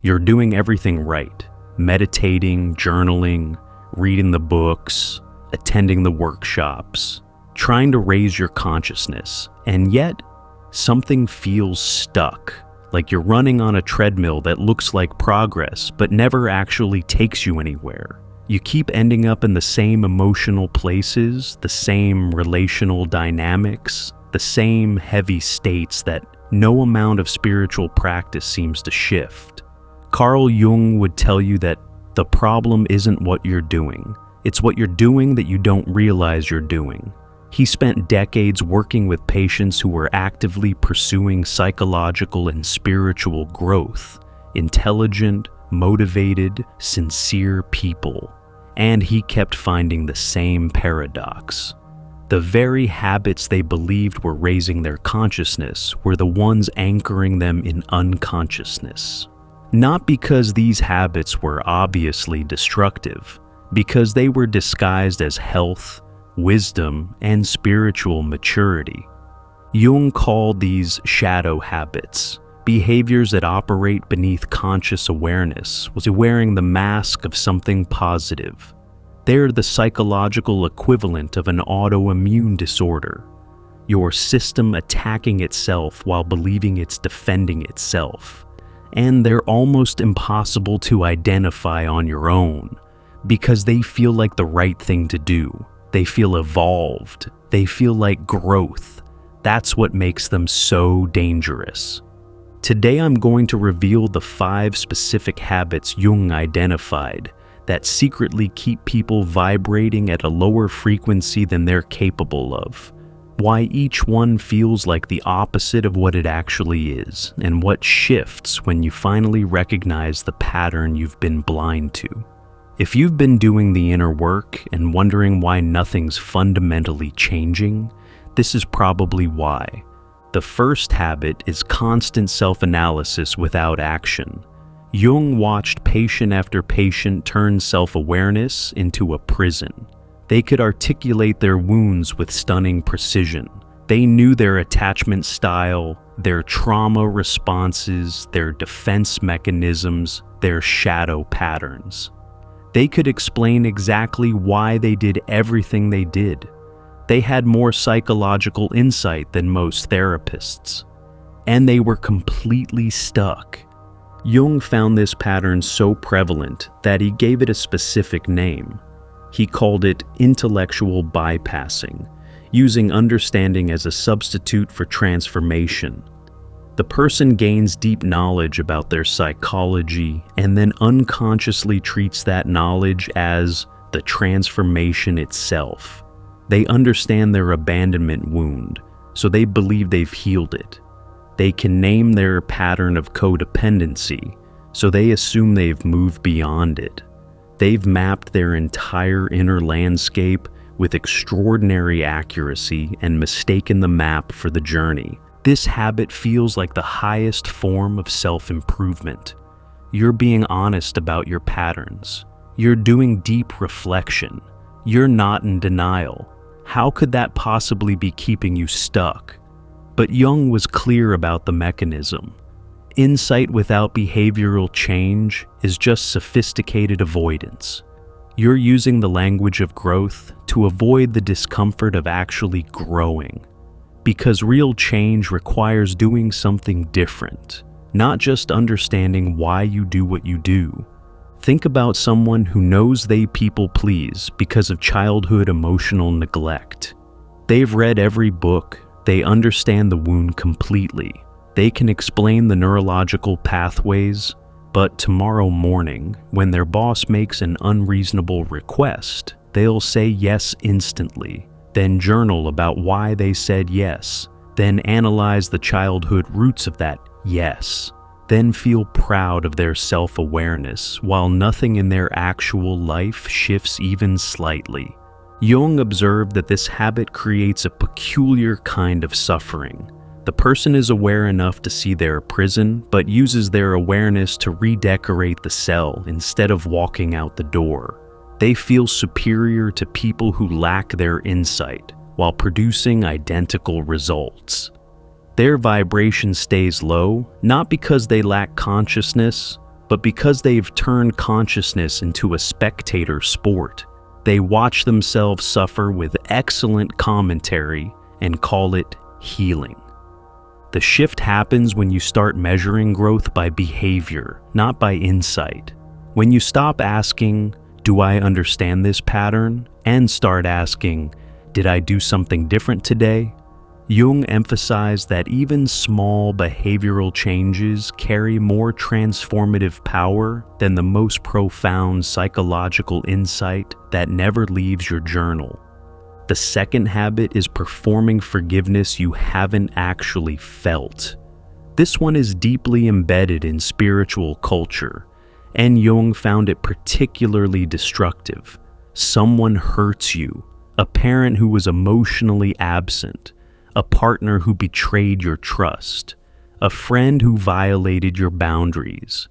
You're doing everything right. Meditating, journaling, reading the books, attending the workshops, trying to raise your consciousness, and yet something feels stuck, like you're running on a treadmill that looks like progress but never actually takes you anywhere. You keep ending up in the same emotional places, the same relational dynamics, the same heavy states that no amount of spiritual practice seems to shift. Carl Jung would tell you that the problem isn't what you're doing. It's what you're doing that you don't realize you're doing. He spent decades working with patients who were actively pursuing psychological and spiritual growth, intelligent, motivated, sincere people. And he kept finding the same paradox. The very habits they believed were raising their consciousness were the ones anchoring them in unconsciousness. Not because these habits were obviously destructive, because they were disguised as health, wisdom, and spiritual maturity. Jung called these shadow habits, behaviors that operate beneath conscious awareness, was wearing the mask of something positive. They're the psychological equivalent of an autoimmune disorder, your system attacking itself while believing it's defending itself. And they're almost impossible to identify on your own because they feel like the right thing to do. They feel evolved. They feel like growth. That's what makes them so dangerous. Today I'm going to reveal the 5 specific habits Jung identified that secretly keep people vibrating at a lower frequency than they're capable of. Why each one feels like the opposite of what it actually is, and what shifts when you finally recognize the pattern you've been blind to. If you've been doing the inner work and wondering why nothing's fundamentally changing, this is probably why. The first habit is constant self-analysis without action. Jung watched patient after patient turn self-awareness into a prison. They could articulate their wounds with stunning precision. They knew their attachment style, their trauma responses, their defense mechanisms, their shadow patterns. They could explain exactly why they did everything they did. They had more psychological insight than most therapists. And they were completely stuck. Jung found this pattern so prevalent that he gave it a specific name. He called it intellectual bypassing, using understanding as a substitute for transformation. The person gains deep knowledge about their psychology and then unconsciously treats that knowledge as the transformation itself. They understand their abandonment wound, so they believe they've healed it. They can name their pattern of codependency, so they assume they've moved beyond it. They've mapped their entire inner landscape with extraordinary accuracy and mistaken the map for the journey. This habit feels like the highest form of self-improvement. You're being honest about your patterns. You're doing deep reflection. You're not in denial. How could that possibly be keeping you stuck? But Jung was clear about the mechanism. Insight without behavioral change is just sophisticated avoidance. You're using the language of growth to avoid the discomfort of actually growing. Because real change requires doing something different, not just understanding why you do what you do. Think about someone who knows they people please because of childhood emotional neglect. They've read every book, they understand the wound completely. They can explain the neurological pathways, but tomorrow morning, when their boss makes an unreasonable request, they'll say yes instantly, then journal about why they said yes, then analyze the childhood roots of that yes, then feel proud of their self-awareness while nothing in their actual life shifts even slightly. Jung observed that this habit creates a peculiar kind of suffering. The person is aware enough to see their prison, but uses their awareness to redecorate the cell instead of walking out the door. They feel superior to people who lack their insight, while producing identical results. Their vibration stays low, not because they lack consciousness, But because they've turned consciousness into a spectator sport, they watch themselves suffer with excellent commentary and call it healing. The shift happens when you start measuring growth by behavior, not by insight. When you stop asking, "Do I understand this pattern?" and start asking, "Did I do something different today?" Jung emphasized that even small behavioral changes carry more transformative power than the most profound psychological insight that never leaves your journal. The second habit is performing forgiveness you haven't actually felt. This one is deeply embedded in spiritual culture, and Jung found it particularly destructive. Someone hurts you, a parent who was emotionally absent, a partner who betrayed your trust, a friend who violated your boundaries,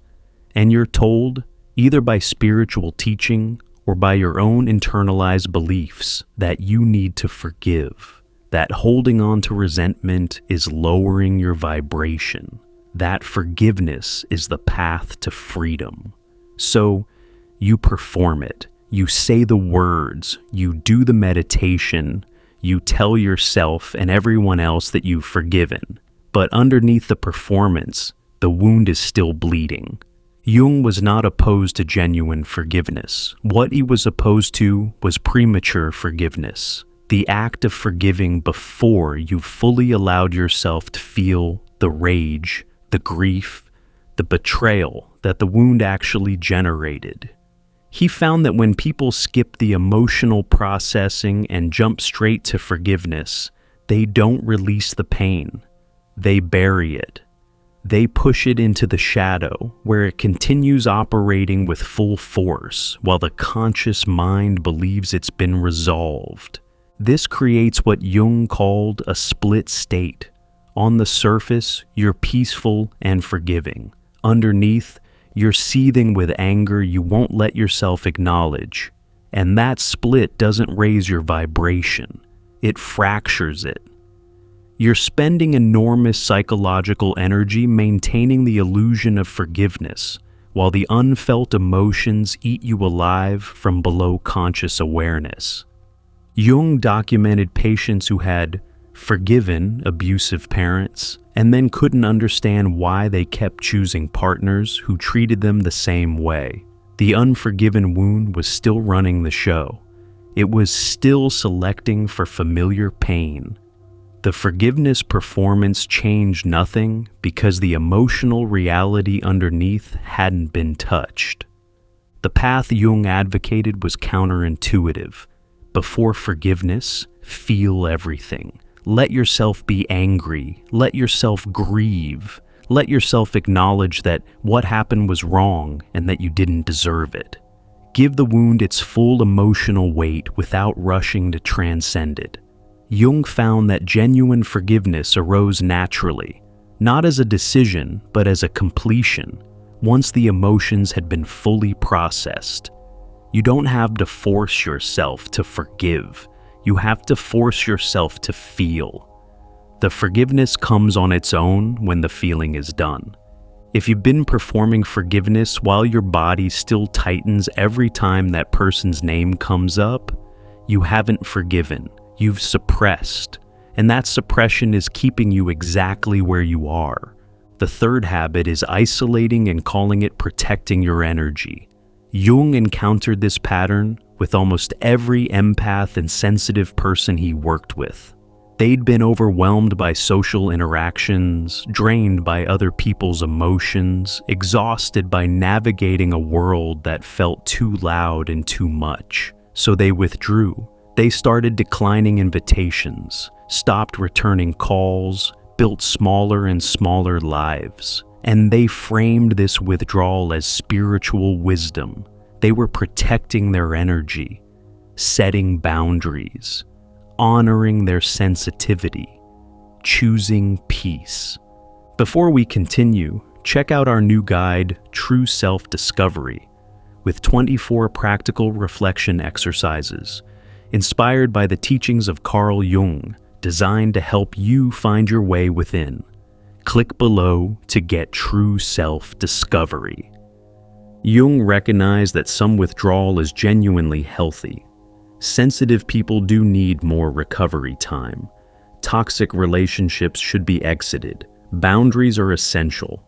and you're told, either by spiritual teaching or by your own internalized beliefs, that you need to forgive, that holding on to resentment is lowering your vibration, that forgiveness is the path to freedom. So you perform it, you say the words, you do the meditation, you tell yourself and everyone else that you've forgiven, but underneath the performance, the wound is still bleeding. Jung was not opposed to genuine forgiveness. What he was opposed to was premature forgiveness, the act of forgiving before you've fully allowed yourself to feel the rage, the grief, the betrayal that the wound actually generated. He found that when people skip the emotional processing and jump straight to forgiveness, they don't release the pain. They bury it. They push it into the shadow, where it continues operating with full force while the conscious mind believes it's been resolved. This creates what Jung called a split state. On the surface, you're peaceful and forgiving. Underneath, you're seething with anger you won't let yourself acknowledge. And that split doesn't raise your vibration. It fractures it. You're spending enormous psychological energy maintaining the illusion of forgiveness, while the unfelt emotions eat you alive from below conscious awareness. Jung documented patients who had forgiven abusive parents and then couldn't understand why they kept choosing partners who treated them the same way. The unforgiven wound was still running the show. It was still selecting for familiar pain. The forgiveness performance changed nothing because the emotional reality underneath hadn't been touched. The path Jung advocated was counterintuitive. Before forgiveness, feel everything. Let yourself be angry. Let yourself grieve. Let yourself acknowledge that what happened was wrong and that you didn't deserve it. Give the wound its full emotional weight without rushing to transcend it. Jung found that genuine forgiveness arose naturally, not as a decision, but as a completion, once the emotions had been fully processed. You don't have to force yourself to forgive. You have to force yourself to feel. The forgiveness comes on its own when the feeling is done. If you've been performing forgiveness while your body still tightens every time that person's name comes up, you haven't forgiven. You've suppressed, and that suppression is keeping you exactly where you are. The third habit is isolating and calling it protecting your energy. Jung encountered this pattern with almost every empath and sensitive person he worked with. They'd been overwhelmed by social interactions, drained by other people's emotions, exhausted by navigating a world that felt too loud and too much. So they withdrew. They started declining invitations, stopped returning calls, built smaller and smaller lives. And they framed this withdrawal as spiritual wisdom. They were protecting their energy, setting boundaries, honoring their sensitivity, choosing peace. Before we continue, check out our new guide, True Self-Discovery, with 24 practical reflection exercises, inspired by the teachings of Carl Jung, designed to help you find your way within. Click below to get True Self-Discovery. Jung recognized that some withdrawal is genuinely healthy. Sensitive people do need more recovery time. Toxic relationships should be exited. Boundaries are essential.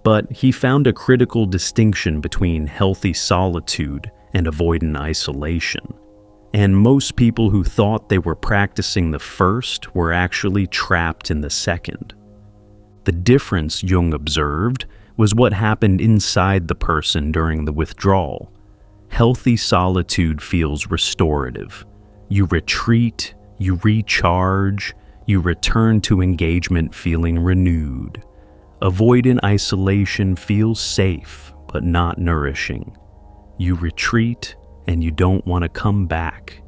But he found a critical distinction between healthy solitude and avoidant isolation. And most people who thought they were practicing the first were actually trapped in the second. The difference, Jung observed, was what happened inside the person during the withdrawal. Healthy solitude feels restorative. You retreat, you recharge, you return to engagement feeling renewed. Avoidant isolation feels safe, but not nourishing. You retreat, and you don't want to come back.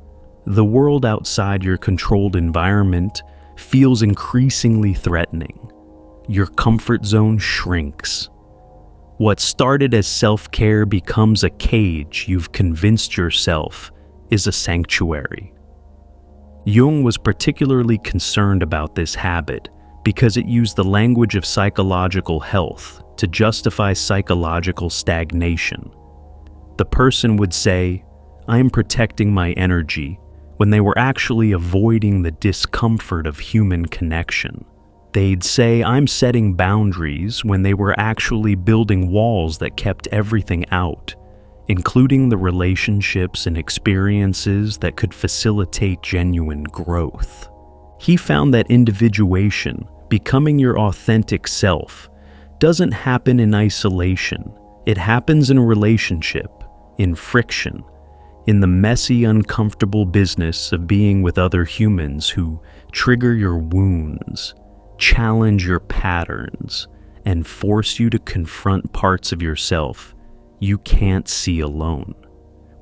The world outside your controlled environment feels increasingly threatening. Your comfort zone shrinks. What started as self-care becomes a cage you've convinced yourself is a sanctuary. Jung was particularly concerned about this habit because it used the language of psychological health to justify psychological stagnation. The person would say, "I'm protecting my energy," when they were actually avoiding the discomfort of human connection. They'd say, "I'm setting boundaries," when they were actually building walls that kept everything out, including the relationships and experiences that could facilitate genuine growth. He found that individuation, becoming your authentic self, doesn't happen in isolation. It happens in a relationship, in friction, in the messy, uncomfortable business of being with other humans who trigger your wounds, challenge your patterns, and force you to confront parts of yourself you can't see alone.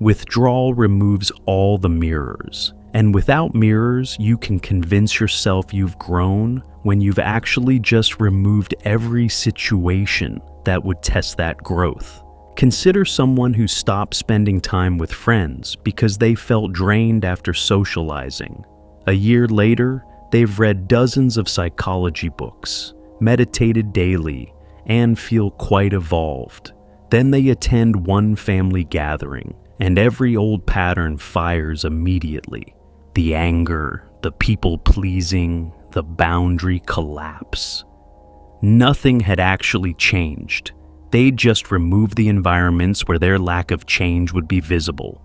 Withdrawal removes all the mirrors, and without mirrors, you can convince yourself you've grown when you've actually just removed every situation that would test that growth. Consider someone who stopped spending time with friends because they felt drained after socializing. A year later, they've read dozens of psychology books, meditated daily, and feel quite evolved. Then they attend one family gathering, and every old pattern fires immediately. The anger, the people-pleasing, the boundary collapse. Nothing had actually changed. They'd just removed the environments where their lack of change would be visible.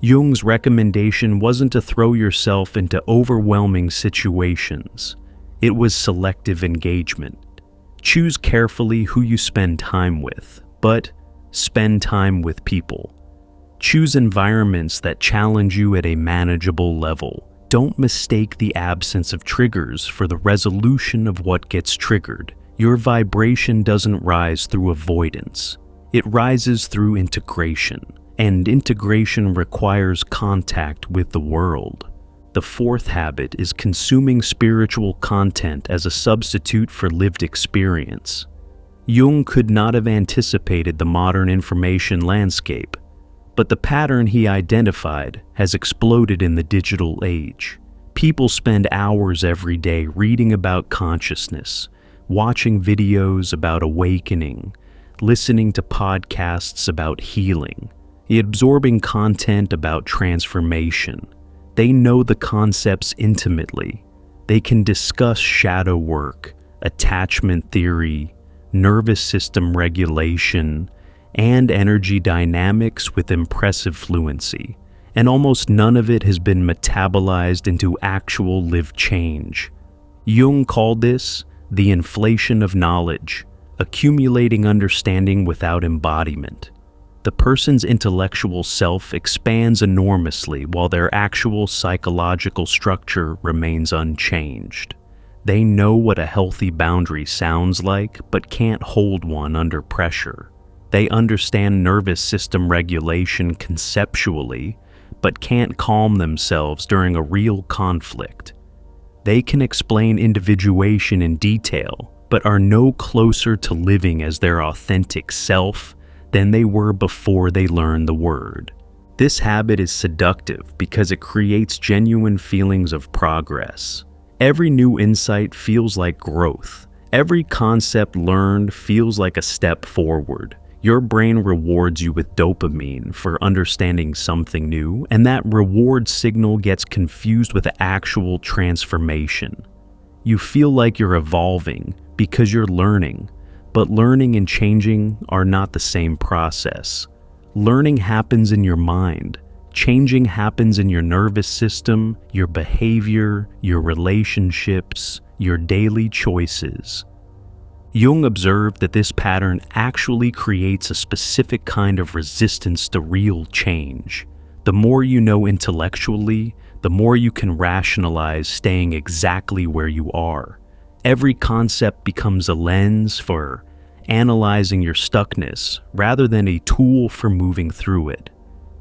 Jung's recommendation wasn't to throw yourself into overwhelming situations. It was selective engagement. Choose carefully who you spend time with, but spend time with people. Choose environments that challenge you at a manageable level. Don't mistake the absence of triggers for the resolution of what gets triggered. Your vibration doesn't rise through avoidance. It rises through integration, and integration requires contact with the world. The fourth habit is consuming spiritual content as a substitute for lived experience. Jung could not have anticipated the modern information landscape, but the pattern he identified has exploded in the digital age. People spend hours every day reading about consciousness, watching videos about awakening, listening to podcasts about healing, absorbing content about transformation. They know the concepts intimately. They can discuss shadow work, attachment theory, nervous system regulation, and energy dynamics with impressive fluency, and almost none of it has been metabolized into actual lived change. Jung called this the inflation of knowledge, accumulating understanding without embodiment. The person's intellectual self expands enormously while their actual psychological structure remains unchanged. They know what a healthy boundary sounds like, but can't hold one under pressure. They understand nervous system regulation conceptually, but can't calm themselves during a real conflict. They can explain individuation in detail, but are no closer to living as their authentic self than they were before they learned the word. This habit is seductive because it creates genuine feelings of progress. Every new insight feels like growth. Every concept learned feels like a step forward. Your brain rewards you with dopamine for understanding something new, and that reward signal gets confused with actual transformation. You feel like you're evolving because you're learning, but learning and changing are not the same process. Learning happens in your mind. Changing happens in your nervous system, your behavior, your relationships, your daily choices. Jung observed that this pattern actually creates a specific kind of resistance to real change. The more you know intellectually, the more you can rationalize staying exactly where you are. Every concept becomes a lens for analyzing your stuckness rather than a tool for moving through it.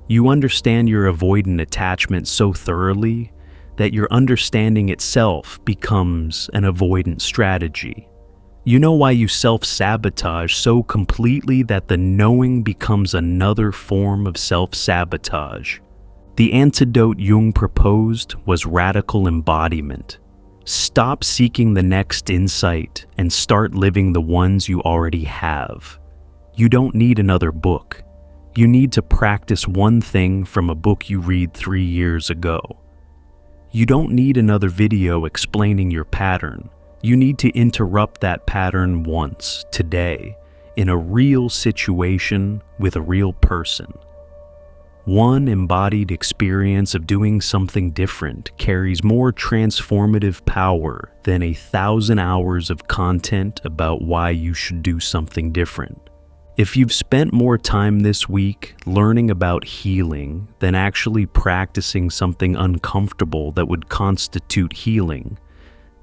You understand your avoidant attachment so thoroughly that your understanding itself becomes an avoidant strategy. You know why you self-sabotage so completely that the knowing becomes another form of self-sabotage. The antidote Jung proposed was radical embodiment. Stop seeking the next insight and start living the ones you already have. You don't need another book. You need to practice one thing from a book you read 3 years ago. You don't need another video explaining your pattern. You need to interrupt that pattern once, today, in a real situation with a real person. One embodied experience of doing something different carries more transformative power than 1,000 hours of content about why you should do something different. If you've spent more time this week learning about healing than actually practicing something uncomfortable that would constitute healing,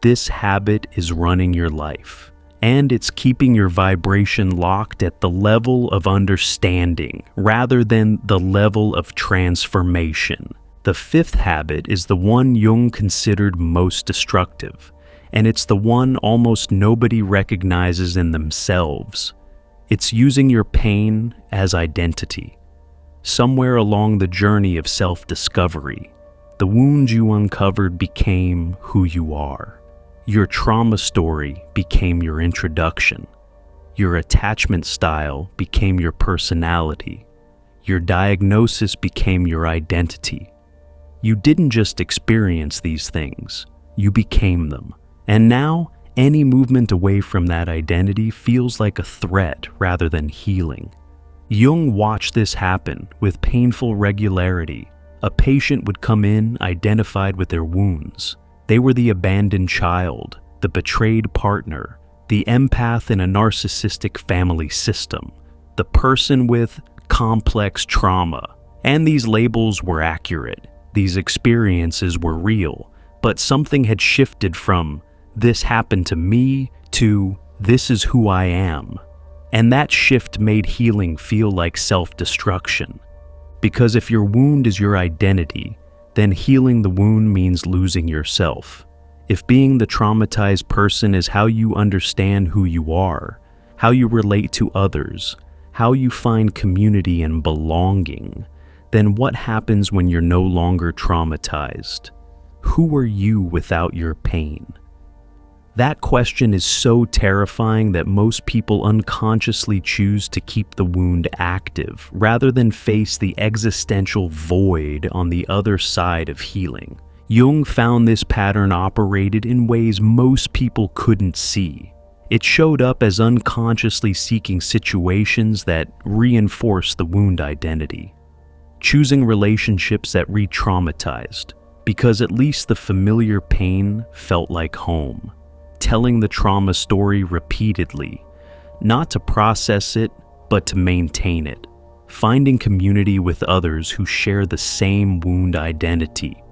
this habit is running your life, and it's keeping your vibration locked at the level of understanding rather than the level of transformation. The fifth habit is the one Jung considered most destructive, and it's the one almost nobody recognizes in themselves. It's using your pain as identity. Somewhere along the journey of self-discovery, the wounds you uncovered became who you are. Your trauma story became your introduction. Your attachment style became your personality. Your diagnosis became your identity. You didn't just experience these things, you became them. And now, any movement away from that identity feels like a threat rather than healing. Jung watched this happen with painful regularity. A patient would come in identified with their wounds. They were the abandoned child, the betrayed partner, the empath in a narcissistic family system, the person with complex trauma. And these labels were accurate. These experiences were real, but something had shifted from "this happened to me" to "this is who I am." And that shift made healing feel like self-destruction. Because if your wound is your identity, then healing the wound means losing yourself. If being the traumatized person is how you understand who you are, how you relate to others, how you find community and belonging, then what happens when you're no longer traumatized? Who are you without your pain? That question is so terrifying that most people unconsciously choose to keep the wound active rather than face the existential void on the other side of healing. Jung found this pattern operated in ways most people couldn't see. It showed up as unconsciously seeking situations that reinforce the wound identity. Choosing relationships that re-traumatized, because at least the familiar pain felt like home. Telling the trauma story repeatedly, not to process it, but to maintain it. Finding community with others who share the same wound identity,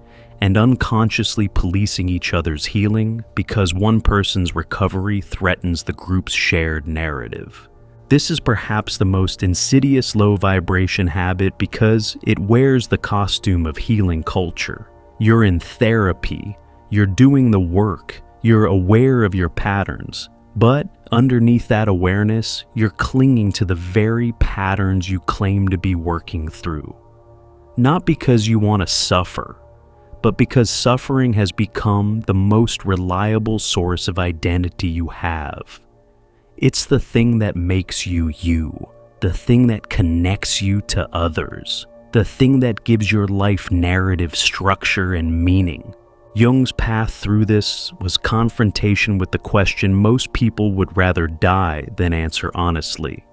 and unconsciously policing each other's healing because one person's recovery threatens the group's shared narrative. This is perhaps the most insidious low vibration habit because it wears the costume of healing culture. You're in therapy, you're doing the work, you're aware of your patterns, but underneath that awareness, you're clinging to the very patterns you claim to be working through. Not because you want to suffer, but because suffering has become the most reliable source of identity you have. It's the thing that makes you you. the thing that connects you to others, the thing that gives your life narrative structure and meaning. Jung's path through this was confrontation with the question most people would rather die than answer honestly.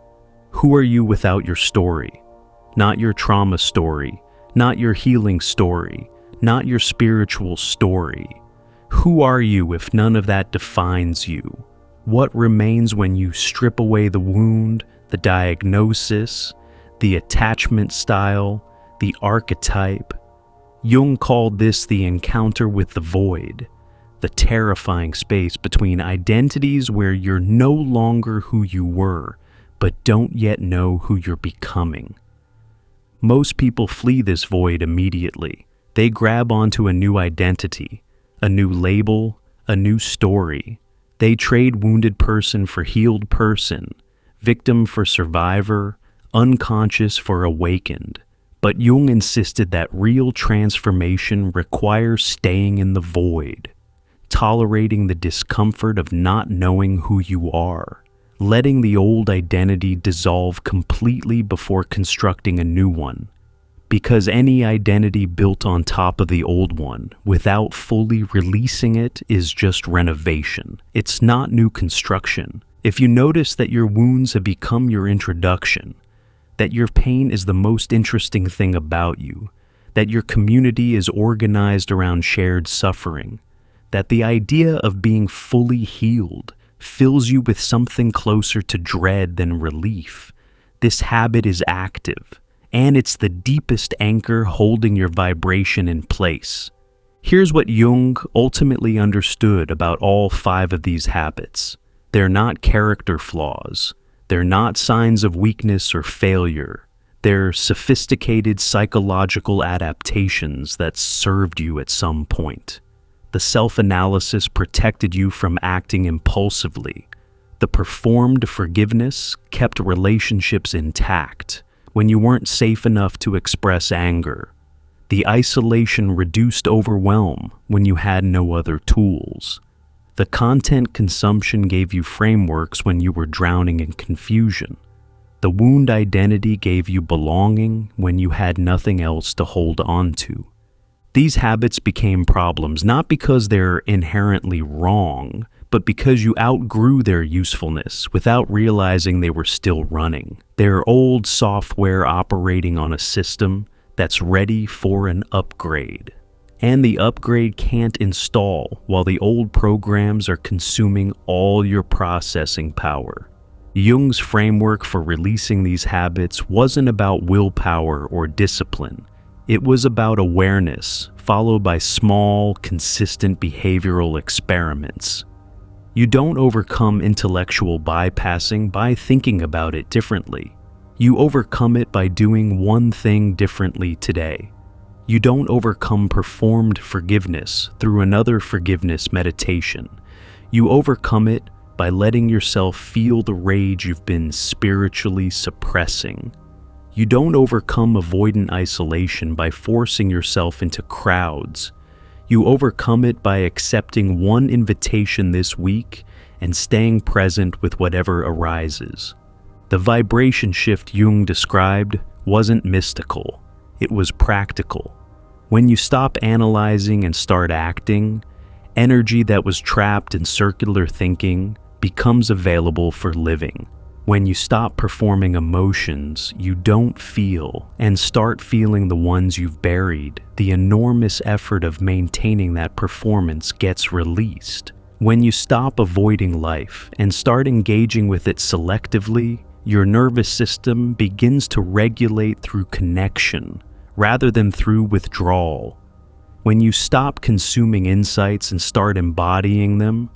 Who are you without your story? Not your trauma story, not your healing story, not your spiritual story. Who are you if none of that defines you? What remains when you strip away the wound, the diagnosis, the attachment style, the archetype? Jung called this the encounter with the void, the terrifying space between identities where you're no longer who you were, but don't yet know who you're becoming. Most people flee this void immediately. They grab onto a new identity, a new label, a new story. They trade wounded person for healed person, victim for survivor, unconscious for awakened. But Jung insisted that real transformation requires staying in the void, tolerating the discomfort of not knowing who you are, letting the old identity dissolve completely before constructing a new one. Because any identity built on top of the old one, without fully releasing it, is just renovation. It's not new construction. If you notice that your wounds have become your introduction, that your pain is the most interesting thing about you, that your community is organized around shared suffering, that the idea of being fully healed fills you with something closer to dread than relief. This habit is active, and it's the deepest anchor holding your vibration in place. Here's what Jung ultimately understood about all 5 of these habits. They're not character flaws. They're not signs of weakness or failure. They're sophisticated psychological adaptations that served you at some point. The self-analysis protected you from acting impulsively. The performed forgiveness kept relationships intact when you weren't safe enough to express anger. The isolation reduced overwhelm when you had no other tools. The content consumption gave you frameworks when you were drowning in confusion. The wound identity gave you belonging when you had nothing else to hold on to. These habits became problems not because they're inherently wrong, but because you outgrew their usefulness without realizing they were still running. They're old software operating on a system that's ready for an upgrade. And the upgrade can't install while the old programs are consuming all your processing power. Jung's framework for releasing these habits wasn't about willpower or discipline. It was about awareness, followed by small, consistent behavioral experiments. You don't overcome intellectual bypassing by thinking about it differently. You overcome it by doing one thing differently today. You don't overcome performed forgiveness through another forgiveness meditation. You overcome it by letting yourself feel the rage you've been spiritually suppressing. You don't overcome avoidant isolation by forcing yourself into crowds. You overcome it by accepting one invitation this week and staying present with whatever arises. The vibration shift Jung described wasn't mystical. It was practical. When you stop analyzing and start acting, energy that was trapped in circular thinking becomes available for living. When you stop performing emotions you don't feel and start feeling the ones you've buried, the enormous effort of maintaining that performance gets released. When you stop avoiding life and start engaging with it selectively, your nervous system begins to regulate through connection rather than through withdrawal. When you stop consuming insights and start embodying them,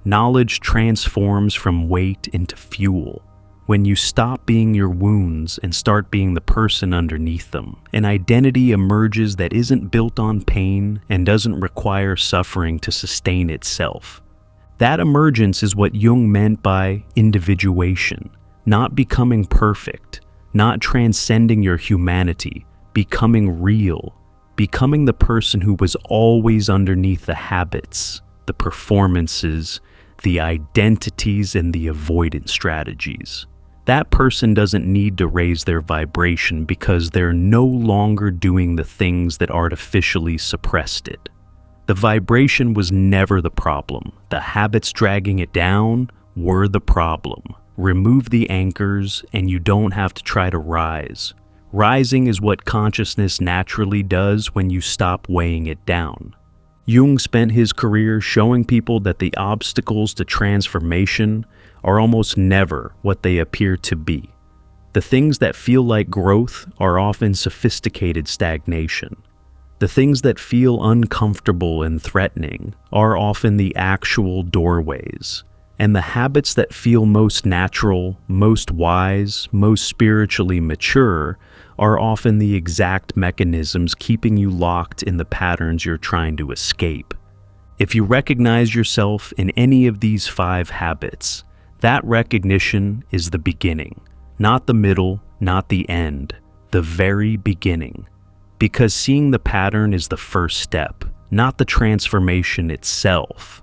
knowledge transforms from weight into fuel. When you stop being your wounds and start being the person underneath them, an identity emerges that isn't built on pain and doesn't require suffering to sustain itself. That emergence is what Jung meant by individuation, not becoming perfect, not transcending your humanity, becoming real, becoming the person who was always underneath the habits, the performances, the identities, and the avoidance strategies. That person doesn't need to raise their vibration because they're no longer doing the things that artificially suppressed it. The vibration was never the problem. The habits dragging it down were the problem. Remove the anchors and you don't have to try to rise. Rising is what consciousness naturally does when you stop weighing it down. Jung spent his career showing people that the obstacles to transformation are almost never what they appear to be. The things that feel like growth are often sophisticated stagnation. The things that feel uncomfortable and threatening are often the actual doorways. And the habits that feel most natural, most wise, most spiritually mature are often the exact mechanisms keeping you locked in the patterns you're trying to escape. If you recognize yourself in any of these 5 habits, that recognition is the beginning, not the middle, not the end, the very beginning. Because seeing the pattern is the first step, not the transformation itself.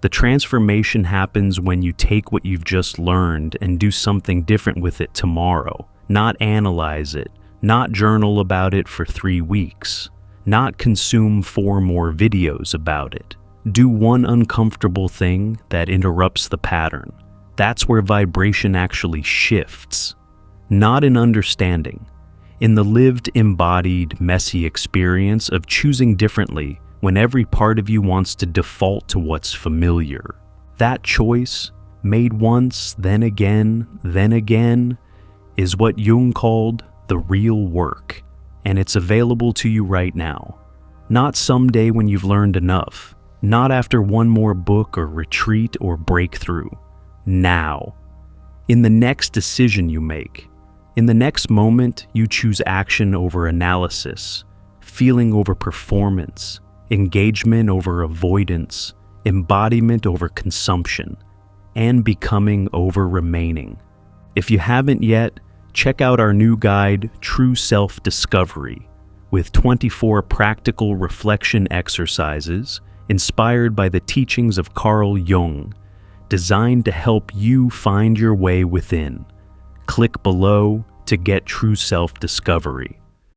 The transformation happens when you take what you've just learned and do something different with it tomorrow, not analyze it, not journal about it for 3 weeks, not consume 4 more videos about it. Do one uncomfortable thing that interrupts the pattern. That's where vibration actually shifts. Not in understanding, in the lived, embodied, messy experience of choosing differently when every part of you wants to default to what's familiar. That choice, made once, then again, is what Jung called the real work, and it's available to you right now. Not someday when you've learned enough, not after one more book or retreat or breakthrough. Now. In the next decision you make. In the next moment you choose action over analysis, feeling over performance, engagement over avoidance, embodiment over consumption, and becoming over remaining. If you haven't yet, check out our new guide, True Self-Discovery, with 24 practical reflection exercises inspired by the teachings of Carl Jung, designed to help you find your way within. Click below to get True Self-Discovery.